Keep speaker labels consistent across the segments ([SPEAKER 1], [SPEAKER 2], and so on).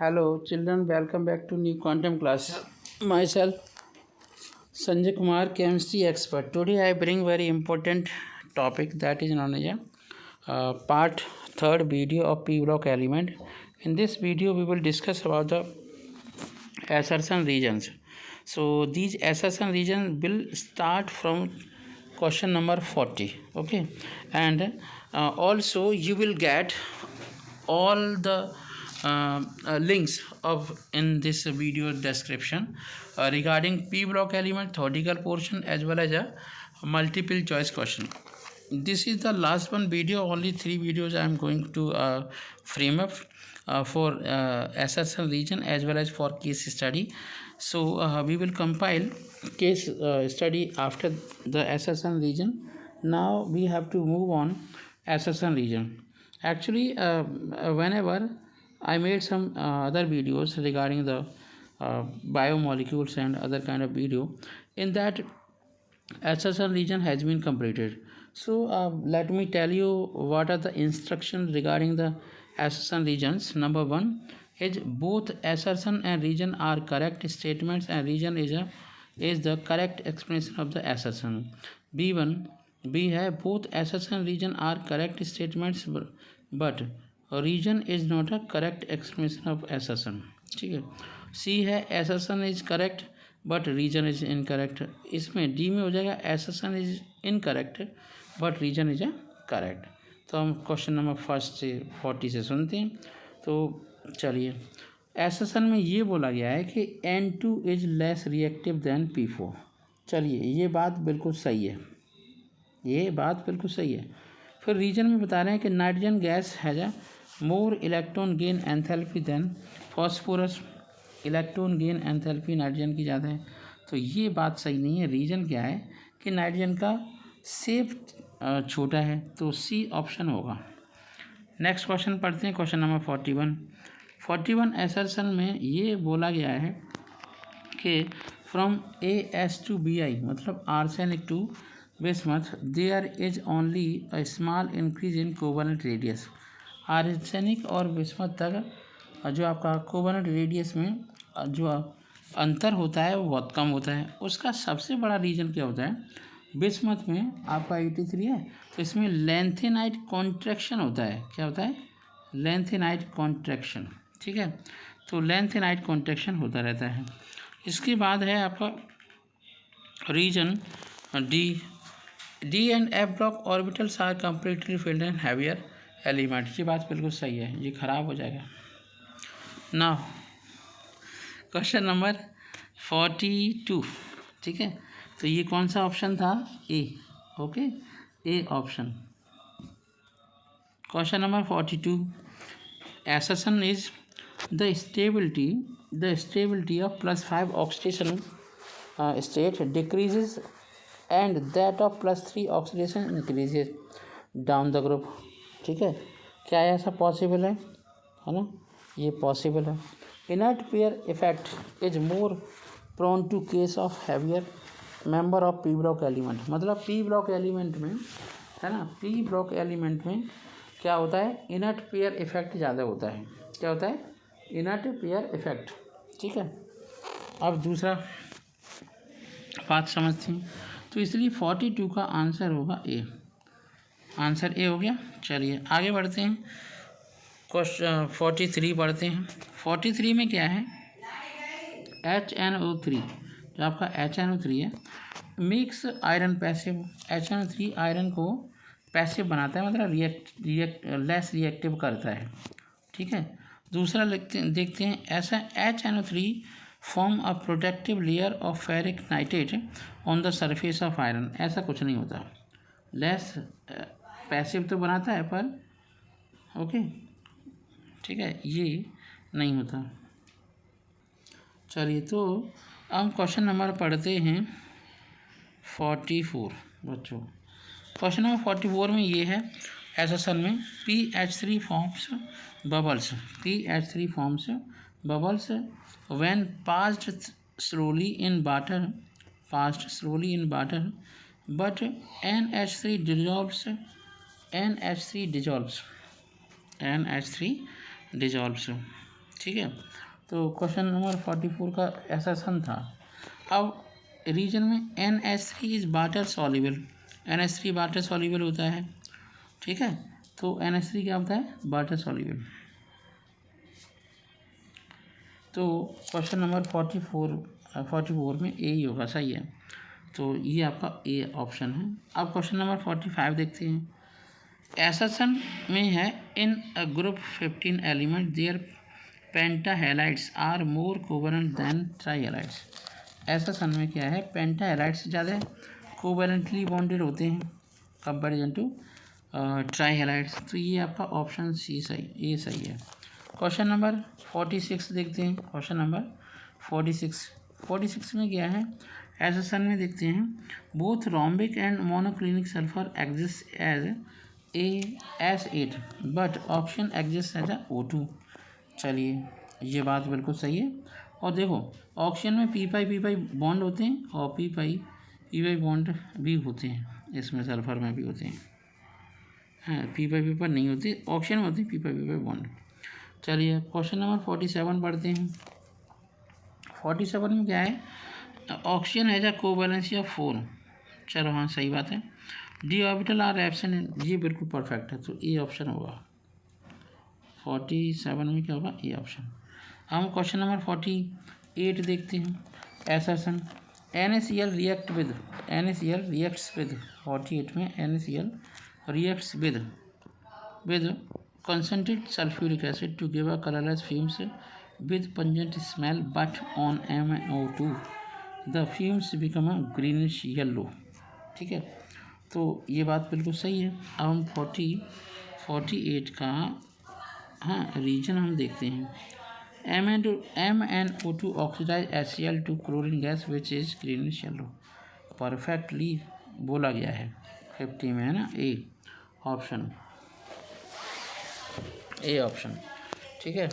[SPEAKER 1] Hello, children. Welcome back to new content class. Myself, Sanjay Kumar, chemistry expert. Today, I bring very important topic that is known as part third video of P block element. In this video, we will discuss about the assertion regions. So these assertion regions will start from question number 40. Okay, and also you will get all the links of in this video description regarding p block element theoretical portion as well as a multiple choice question. This is the last one video, only 3 videos I am going to frame up for assertion region as well as for case study. So we will compile case study after the assertion region. Now we have to move on assertion region. Actually whenever I made some other videos regarding the biomolecules and other kind of video, in that assertion region has been completed. So let me tell you what are the instructions regarding the assertion regions. Number one is both assertion and region are correct statements and region is the correct explanation of the assertion. B1 B है both assertion and region are correct statements but region is not a correct explanation of assertion. ठीक है. C है assertion is correct but reason is incorrect. इसमें D में हो जाएगा assertion is incorrect but reason is correct. तो हम question number first से 40 से सुनते हैं. तो चलिए, एसेशन में ये बोला गया है कि N2 is less reactive then P4. चलिए, ये बात बिल्कुल सही है, ये बात बिल्कुल सही है. फिर रीजन में बता रहे हैं कि nitrogen gas has a more electron gain enthalpy than phosphorus. Electron gain enthalpy nitrogen की ज़्यादा है. तो ये बात सही नहीं है. रीजन क्या है कि नाइट्रोजन का शेप छोटा है, तो सी ऑप्शन होगा. नेक्स्ट क्वेश्चन पढ़ते हैं, क्वेश्चन नंबर 41 एसर्शन में ये बोला गया है कि फ्रॉम AS टू BI मतलब arsenic to bismuth there is only a small increase in covalent radius. Arsenic और बिस्मथ तक जो आपका कोवलेंट रेडियस में जो अंतर होता है वो बहुत कम होता है. उसका सबसे बड़ा रीजन क्या होता है? बिस्मथ में आपका 83 है, तो इसमें लेंथेनाइट कॉन्ट्रैक्शन होता है. क्या होता है? Lanthanide contraction. ठीक है, तो लेंथेनाइट कॉन्ट्रैक्शन होता रहता है. इसके बाद है आपका region D and F block orbitals are completely filled and heavier element. ये बात बिल्कुल सही है, ये खराब हो जाएगा. Now question number 42. ठीक है, तो ये कौन सा ऑप्शन था? A. Okay, A option. Question number 42 assertion is the stability of +5 oxidation state decreases and that of +3 oxidation increases down the group. ठीक है, क्या ऐसा पॉसिबल है ना? ये पॉसिबल है. Inert pair effect is more prone to case of heavier member of p block element. मतलब p block element में है ना, पी ब्लॉक एलिमेंट में क्या होता है? इनर्ट पेयर इफेक्ट ज़्यादा होता है. क्या होता है? Inert pair effect. ठीक है, अब दूसरा बात समझते हैं. तो इसलिए 42 का आंसर होगा ए. आंसर ए हो गया. चलिए आगे बढ़ते हैं, क्वेश्चन 43 पढ़ते हैं. 43 में क्या है? HNO3, जो आपका HNO3 है, mix iron passive. HNO3 iron को पैसिव बनाता है, मतलब लेस रिएक्टिव करता है. ठीक है, दूसरा देखते हैं. ऐसा HNO3 form a protective layer of ferric nitrate on the surface of iron. ऐसा कुछ नहीं होता. लेस पैसिव तो बनाता है पर ओके, ठीक है, ये नहीं होता. चलिए, तो हम क्वेश्चन नंबर पढ़ते हैं 44 बच्चों. क्वेश्चन नंबर 44 में ये है, एसेशन में PH3 forms bubbles. PH3 forms bubbles when passed slowly in water but NH3 dissolves. ठीक है। तो क्वेश्चन नंबर 44 का एसेसन था। अब रीजन में NH3 is water soluble, NH3 water soluble होता है, ठीक है। तो NH3 क्या होता है, वाटर सॉल्युबल। तो क्वेश्चन नंबर 44 में ए ही होगा, सही है। तो ये आपका ए ऑप्शन है। अब क्वेश्चन नंबर 45 देखते हैं। एसेसन में है in a group 15 element there penta halides are more covalent than tri halides. Assertion में क्या है, पेंटा हैलाइड्स ज़्यादा कोवेलेंटली बॉन्डेड होते हैं कंपेरिजन टू ट्राई हैलाइड्स। तो ये आपका ऑप्शन सी सही, ये सही है। क्वेश्चन नंबर 46 देखते हैं। क्वेश्चन नंबर 46 में क्या है, एसेसन में देखते हैं both rhombic and monoclinic sulphur exist as AS8 but option exist as O2। चलिए ये बात बिल्कुल सही है। और देखो ऑप्शन में पी पाई बॉन्ड होते हैं और पी पाई बॉन्ड भी होते हैं, इसमें सल्फर में भी होते हैं। हाँ, पी पर नहीं होती, ऑप्शन में होती है पी बॉन्ड। चलिए क्वेश्चन नंबर 47 पढ़ते हैं। 47 में क्या है, oxygen has a covalency of 4। चलो हाँ सही बात है। डी ऑर्बिटल आर एब्सेंट, ये बिल्कुल परफेक्ट है, तो ए ऑप्शन होगा। 47 में क्या होगा, ए ऑप्शन। हम क्वेश्चन नंबर 48 देखते हैं। एसेसन NaCl react with, NaCl reacts with, 48 में NaCl reacts with concentrated sulfuric acid to give a colorless fumes with pungent smell, but on MnO2 the fumes become a greenish yellow। ठीक है, तो ये बात बिल्कुल सही है। अब हम 48 का हाँ रीजन हम देखते हैं। MnO2 oxidise HCl to chlorine gas which is greenish yellow. Perfectly बोला गया है 50 में, है ना, ए ऑप्शन, ए ऑप्शन, ठीक है।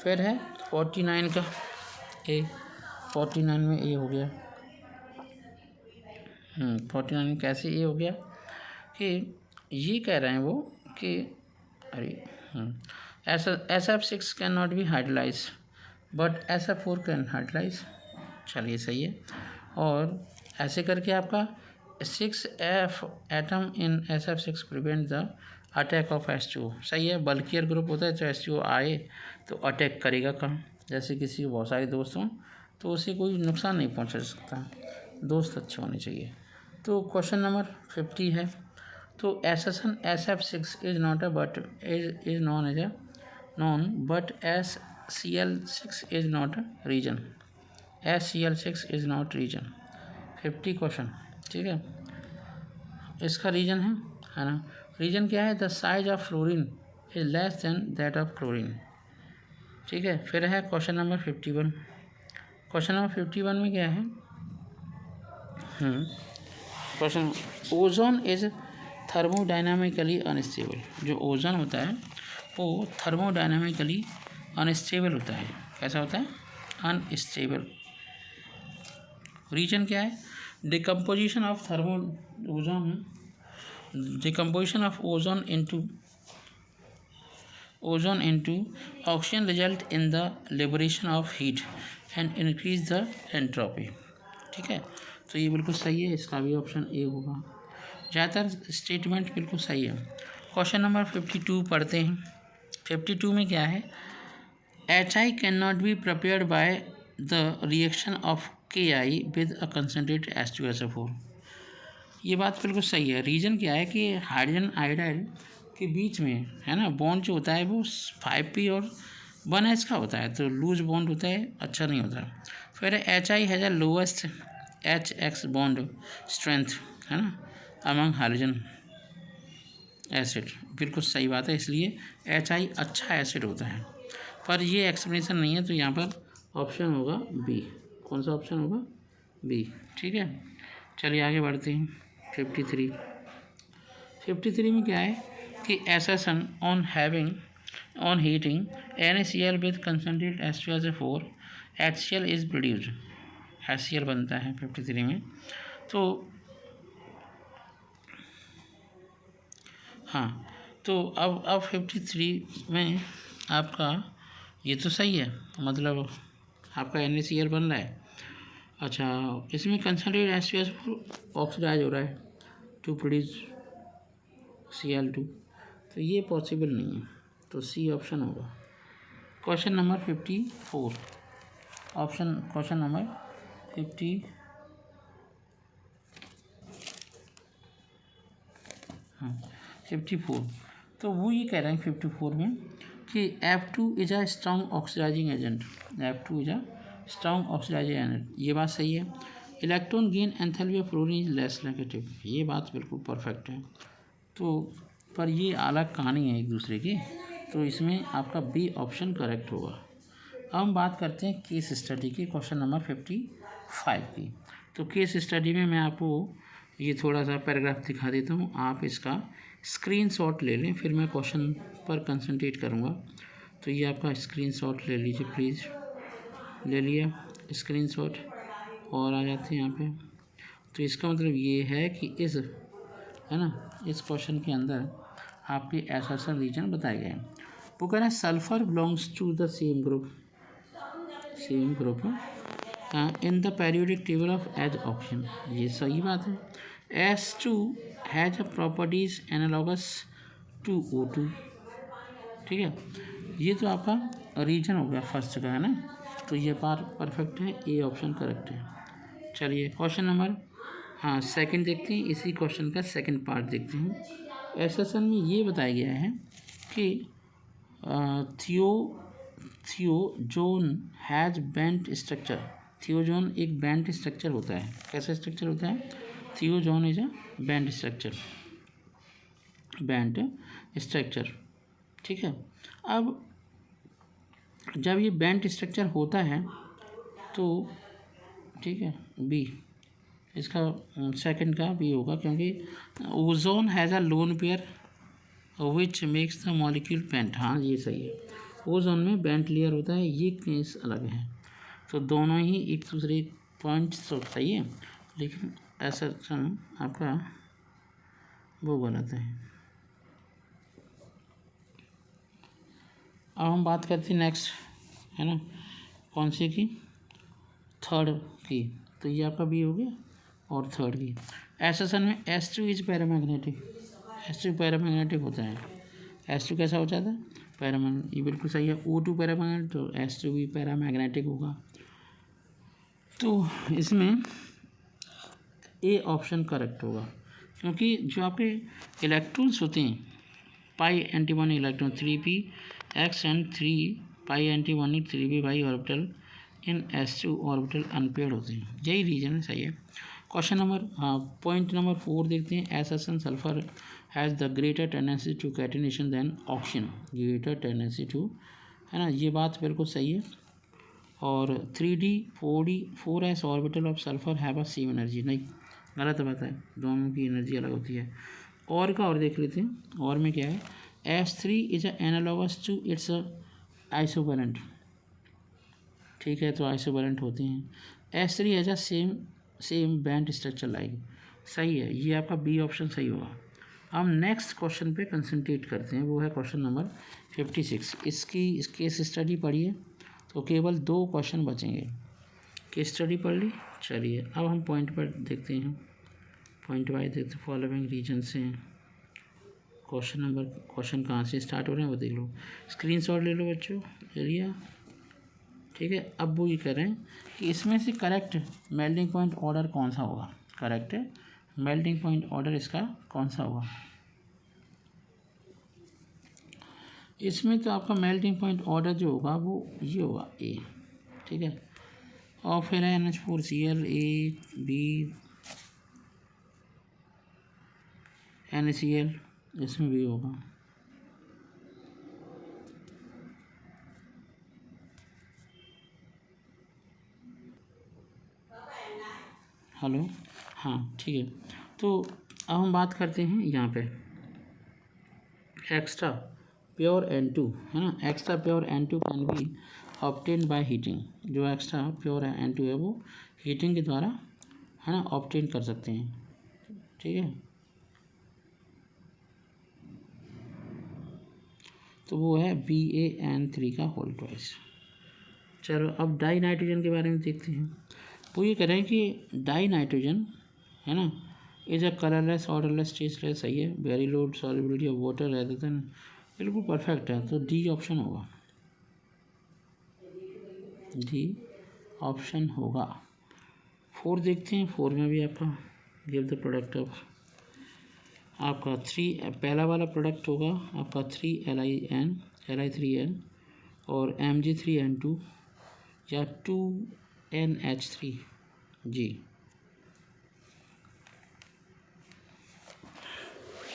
[SPEAKER 1] फिर है 49 का ए, 49 में ए हो गया। 49 में कैसे ए हो गया कि ये कह रहे हैं वो कि अरे SF6 can not be hydrolyse but SF4 can hydrolyse. चलिए सही है। और ऐसे करके आपका 6F atom in SF6 prevent the attack of H2O। सही है, बल्कियर ग्रुप होता है तो H2O आए तो अटैक करेगा कहाँ, जैसे किसी के बहुत सारे दोस्त हों तो उसे कोई नुकसान नहीं पहुंचा सकता, दोस्त अच्छे होने चाहिए। तो क्वेश्चन नंबर 50 है। तो assertion SF6 is not a but is non as a non but SCl6 is not a reason, SCl6 is not reason. 50 question, ठीक है। इसका रीजन है ना, रीजन क्या है, the size of fluorine is less than that of chlorine. ठीक है। फिर है क्वेश्चन नंबर 51। क्वेश्चन नंबर 51 में क्या है, क्वेश्चन ओजोन इज थर्मोडाइनामिकली अनस्टेबल। जो ओजोन होता है वो थर्मोडाइनामिकली अनस्टेबल होता है। कैसा होता है, अनस्टेबल। रीजन क्या है, decomposition of decomposition of ozone into oxygen result in the liberation of heat and increase the entropy। ठीक है, तो ये बिल्कुल सही है, इसका भी ऑप्शन ए होगा। ज़्यादातर स्टेटमेंट बिल्कुल सही है। क्वेश्चन नंबर 52 पढ़ते हैं। 52 में क्या है, HI can not be prepared by the reaction of KI with a concentrate H2SO4। ये बात बिल्कुल सही है। रीज़न क्या है कि हाइड्रोजन आयोडाइड के बीच में है ना बॉन्ड जो होता है वो 5p और 1H का होता है, तो लूज बॉन्ड होता है, अच्छा नहीं होता। फिर HI has a lowest HX bond strength, है ना, अमंग हाइड्रोजन एसिड। बिल्कुल सही बात है, इसलिए HI अच्छा एसिड होता है। पर ये एक्सप्लेनेशन नहीं है, तो यहाँ पर ऑप्शन होगा बी। कौन सा ऑप्शन होगा, बी। ठीक है, चलिए आगे बढ़ते हैं। 53 में क्या है कि assertion on heating NaCl with concentrate H2SO4 HCl is produced. HCl बनता है 53 में। तो हाँ, तो अब 53 में आपका ये तो सही है, मतलब आपका NaCl बन रहा है। अच्छा, इसमें कंसनट्रेट H2SO4 ऑक्सीडाइज हो रहा है टू प्रोड्यूस Cl2, तो ये पॉसिबल नहीं है, तो सी ऑप्शन होगा। क्वेश्चन नंबर 54, क्वेश्चन नंबर 54, तो वो ये कह रहे हैं 54 में कि F2 is a strong oxidising agent. F2 is a strong oxidising agent, ये बात सही है। Electron gain enthalpy of fluorine is less negative, ये बात बिल्कुल परफेक्ट है। तो पर ये अलग कहानी है एक दूसरे की, तो इसमें आपका बी ऑप्शन करेक्ट होगा। अब हम बात करते हैं केस स्टडी की, क्वेश्चन नंबर 55 की। तो केस स्टडी में मैं आपको ये थोड़ा सा पैराग्राफ दिखा देता हूँ, आप इसका स्क्रीनशॉट ले लें, फिर मैं क्वेश्चन पर कंसंट्रेट करूँगा। तो ये आपका स्क्रीनशॉट ले लीजिए प्लीज़, ले लिया स्क्रीनशॉट, और आ जाते हैं यहाँ पे। तो इसका मतलब ये है कि इस, है ना, इस क्वेश्चन के अंदर आपके एसर्शन रीजन बताए गए हैं। वो कह रहे हैं sulphur belongs to the same group in the periodic table of as option, ये सही बात है। S2 has a properties analogous to O2, ठीक है। ये तो आपका रीजन हो गया फर्स्ट का, है ना, तो ये पार परफेक्ट है, ए ऑप्शन करेक्ट है। चलिए क्वेश्चन नंबर, हाँ, सेकंड देखते हैं, इसी क्वेश्चन का सेकंड पार्ट देखते हैं। एसएसएन में ये बताया गया है कि थियोजोन हैज बेंट स्ट्रक्चर। थियोजोन एक बेंट स्ट्रक्चर होता है, कैसा स्ट्रक्चर होता है? थियोजोन इज अ बेंट स्ट्रक्चर, ठीक है। अब जब ये बेंट स्ट्रक्चर होता है तो, ठीक है, बी इसका सेकंड का बी होगा, क्योंकि ozone has a lone pair which makes the molecule bent, हाँ ये सही है। ओजोन में बेंट लेयर होता है, ये केस अलग है, तो दोनों ही एक दूसरे पॉइंट्स तो सही है, लेकिन ऐसा आपका वो गलत है। अब हम बात करते हैं नेक्स्ट, है ना, कौन सी की? थर्ड की, तो ये आपका बी हो गया, और थर्ड की एसएसएन में S2 is paramagnetic, S2 paramagnetic होता है। S2 कैसा हो जाता है? पैरामैग्नेटिक, ये बिल्कुल सही है। O2 पैरामैग्नेटिक, तो S2 भी पैरामैग्नेटिक होगा। तो इसमें ए ऑप्शन करेक्ट होगा, क्योंकि जो आपके इलेक्ट्रॉन्स होते हैं, पाई एंटी-1 electron 3p x and 3 pi एंटी-1 3p by orbital in S2 orbital unpaired होते हैं, यही रीजन है, सही है। क्वेश्चन नंबर, हाँ, पॉइंट नंबर 4 देखते हैं। Assertion sulphur has the greater tendency to catenation than oxygen, greater tendency to, है ना, ये बात बिल्कुल सही है। और 3d 4d 4s orbital of sulphur have a same energy, नहीं, गलत बात है, दोनों की एनर्जी अलग होती है। और का और देख लेते हैं, और में क्या है? S3 is analogous to its isovalent, ठीक है, तो आइसोवैलेंट होते हैं। S3 as a same band structure like, सही है, ये आपका बी ऑप्शन सही होगा। हम नेक्स्ट क्वेश्चन पे कंसंट्रेट करते हैं, वो है क्वेश्चन नंबर 56। इसकी केस स्टडी पढ़िए, तो केवल 2 क्वेश्चन बचेंगे। केस स्टडी पढ़ ली, चलिए अब हम पॉइंट पर देखते हैं, पॉइंट वाइज देखते हैं। फॉलोइंग रीजन से क्वेश्चन कहाँ से स्टार्ट हो रहे हैं वो देख लो, स्क्रीनशॉट ले लो बच्चों, ले लिया, ठीक है। अब वो ये कह रहे हैं कि इसमें से करेक्ट मेल्टिंग पॉइंट ऑर्डर कौन सा होगा, करेक्ट मेल्टिंग पॉइंट ऑर्डर इसका कौन सा होगा? इसमें तो आपका मेल्टिंग पॉइंट ऑर्डर जो होगा वो ये होगा, ए, ठीक है। और फिर है NH4Cl, A B NaCl, इसमें भी होगा। हेलो, हाँ, ठीक है। तो अब हम बात करते हैं यहाँ पे एक्स्ट्रा प्योर N2, है ना, extra pure N2 can be obtain by heating. जो एक्स्ट्रा प्योर N2 है वो हीटिंग के द्वारा, है ना, ऑब्टेन कर सकते हैं, ठीक है। तो वो है BaN3 का होल ट्वाइस। चलो अब डाई नाइट्रोजन के बारे में देखते हैं। वो ये कह रहे हैं कि डाई नाइट्रोजन है ना is a colourless odourless tasteless, सही है। Very low solubility of water rather than, बिल्कुल परफेक्ट है। तो डी ऑप्शन होगा, डी ऑप्शन होगा। 4 देखते हैं। 4 में भी आपका गिव द प्रोडक्ट ऑफ आपका 3, पहला वाला प्रोडक्ट होगा आपका 3Li3N और Mg3N2 या 2NH3 जी,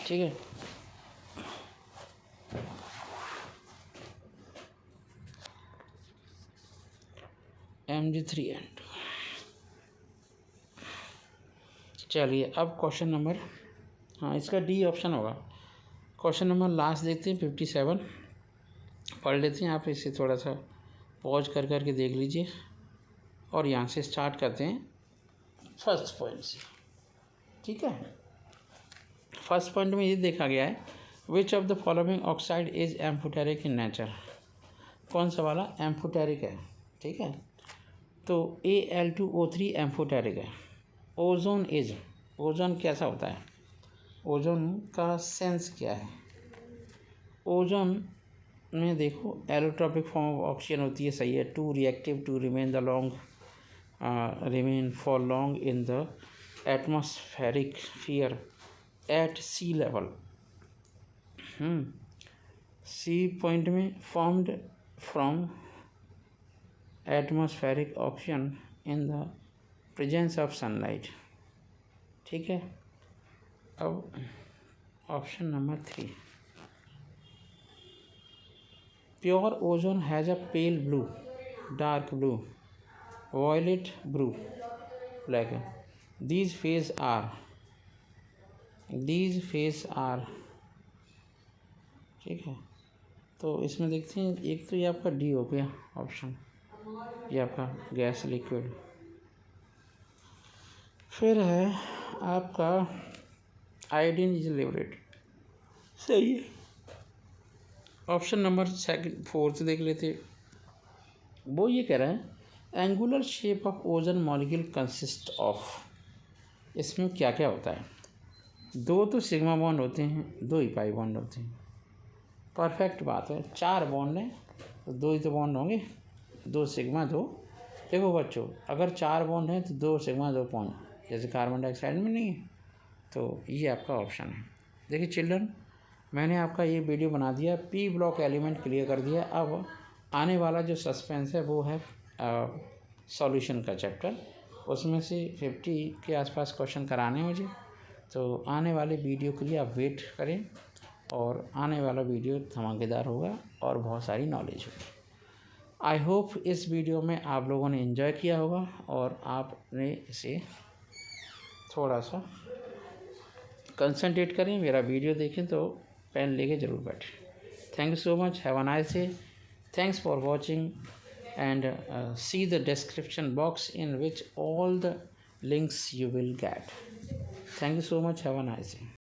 [SPEAKER 1] ठीक है। Mg3N2। चलिए अब क्वेश्चन नंबर, हाँ इसका डी ऑप्शन होगा। क्वेश्चन नंबर लास्ट देखते हैं 57, पढ़ लेते हैं। आप इसे थोड़ा सा पॉज कर करके देख लीजिए और यहाँ से स्टार्ट करते हैं फर्स्ट पॉइंट से, ठीक है। फर्स्ट पॉइंट में ये देखा गया है which of the following oxide is amphoteric in nature. कौन सा वाला एम्फोटेरिक है, ठीक है। तो Al2O3 एम्फोटेरिक है। ओजोन इज, ओजोन कैसा होता है, ओजोन का सेंस क्या है। ओजोन में देखो एलोट्रॉपिक फॉर्म ऑफ ऑक्सीजन होती है, सही है। Too reactive to remain the long remain for long in the atmospheric fear at sea level. C point में formed from atmospheric oxygen in the presence of sunlight, ठीक है। अब option number 3, pure ozone has a pale blue, dark blue, violet blue, black. These phase are, ठीक है। तो इसमें देखते हैं, एक तो ये आपका डी हो गया ऑप्शन, ये आपका गैस लिक्विड। फिर है आपका आयोडीन इज लिबरेट, सही है। ऑप्शन नंबर 4 देख लेते। वो ये कह रहा है angular shape of ozone molecule consist of, इसमें क्या क्या होता है। 2 तो सिग्मा बॉन्ड होते हैं, 2 ही पाई बॉन्ड होते हैं, परफेक्ट बात है। 4 बॉन्ड हैं तो 2 ही तो बॉन्ड होंगे, 2 सिग्मा 2। देखो बच्चों, अगर 4 बॉन्ड हैं तो 2 सिग्मा 2 बॉन्ड, जैसे कार्बन डाइऑक्साइड में नहीं है। तो ये आपका ऑप्शन है। देखिए चिल्ड्रन, मैंने आपका ये वीडियो बना दिया, पी ब्लॉक एलिमेंट क्लियर कर दिया। अब आने वाला जो सस्पेंस है वो है सॉल्यूशन का चैप्टर, उसमें से 50 के आसपास क्वेश्चन कराने मुझे। तो आने वाले वीडियो के लिए आप वेट करें, और आने वाला वीडियो धमाकेदार होगा और बहुत सारी नॉलेज होगी। आई होप इस वीडियो में आप लोगों ने एंजॉय किया होगा और आपने इसे थोड़ा सा कंसंट्रेट करें, मेरा वीडियो देखें तो पेन लेके ज़रूर बैठें। Thank you so much, have a nice day, thanks for watching and see the description box in which all the links you will get. Thank you so much, have a nice day.